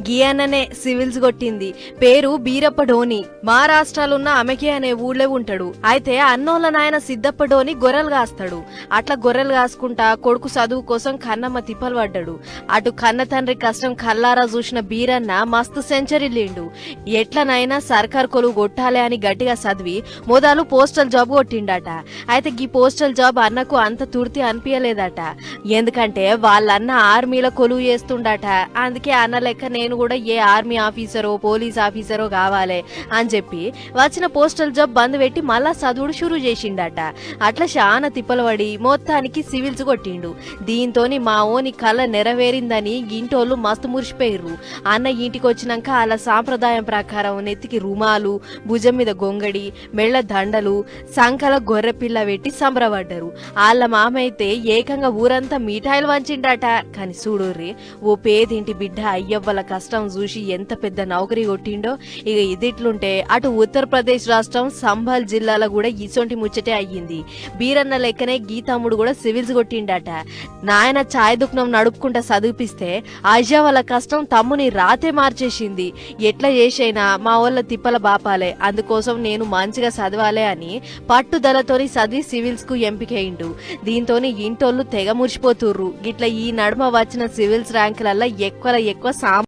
గియాననే civils కొట్టింది. పేరు బీరప్ప ధోని. మహారాష్ట్రలో ఉన్న అమెకి అనే ఊళ్ళో ఉంటాడు. అయితే అన్నోళ్ళ నాయన సిద్దప్ప ధోని గొర్రెలు కాస్తాడు. అట్లా గొర్రెలు కాసుకుంటా కొడుకు చదువు కోసం కన్నమ్మ తిప్పలు పడ్డాడు. అటు కన్న తండ్రి కష్టం కల్లారా చూసిన బీరన్న మస్తు సెంచరీ లేండు. ఎట్లనైనా సర్కార్ కొలువు కొట్టాలి అని గట్టిగా చదివి మొదలు పోస్టల్ జాబ్ కొట్టిండట. అయితే గీ పోస్టల్ జాబ్ అన్నకు అంత తుర్తి అనిపించలేదట. ఎందుకంటే వాళ్ళన్న ఆర్మీలో కొలువు చేస్తుండట. అందుకే అన్న లెక్క నేను కూడా ఏ ఆర్మీ ఆఫీసరో పోలీస్ ఆఫీసరో కావాలి అని చెప్పి వచ్చిన పోస్టల్ జాబ్ బంద్ పెట్టి మళ్ళా చదువుడు షురూ చేసిండట. అట్లా చాలా తిప్పలు పడి మొత్తానికి సివిల్స్ కొట్టిండు. దీంతోని మా ఓని కళ నెరవేరిందని ఇంటోళ్ళు మస్తు మురిసిపోయిర్రు. అన్న ఇంటికి వచ్చినాక అలా సాంప్రదాయం ప్రకారం నెత్తికి రుమాలు, భుజం మీద గొంగడి, మెళ్ళ దండలు, సంకల గొర్రె పిల్ల పెట్టి సంబరపడ్డారు. వాళ్ళ మామైతే ఏకంగా ఊరంతా మిఠాయిలు వంచిండట. కాని చూడుర్రి, ఓ పేదింటి బిడ్డ అయ్యవ్వల కష్టం చూసి ఎంత పెద్ద నౌకరీ కొట్టిండో. ఇక ఇదిట్లుంటే అటు ఉత్తరప్రదేశ్ రాష్ట్రం సంభాల్ జిల్లాలో కూడా ఇసొంటి ముచ్చటే అయ్యింది. బీరన్న లెక్కనే గీతమ్ముడు కూడా సివిల్స్ కొట్టిండట. నాయన ఛాయ్ దుకాణం నడుపుకుంటా చదివిపిస్తే అయ్య వాళ్ళ కష్టం తమ్ముని రాతే మార్చేసింది. ఎట్లా చేసైనా మా వాళ్ళ తిప్పల బాపాలే, అందుకోసం నేను మంచిగా చదవాలే అని పట్టుదలతోని చదివి సివిల్స్ కు ఎంపికయిండు. దీంతోని ఇంటోళ్ళు తెగ మురిసిపోతుర్రు. గిట్ల ఈ నడుమ వచ్చిన సివిల్స్ ర్యాంకులల్లా ఎక్కువ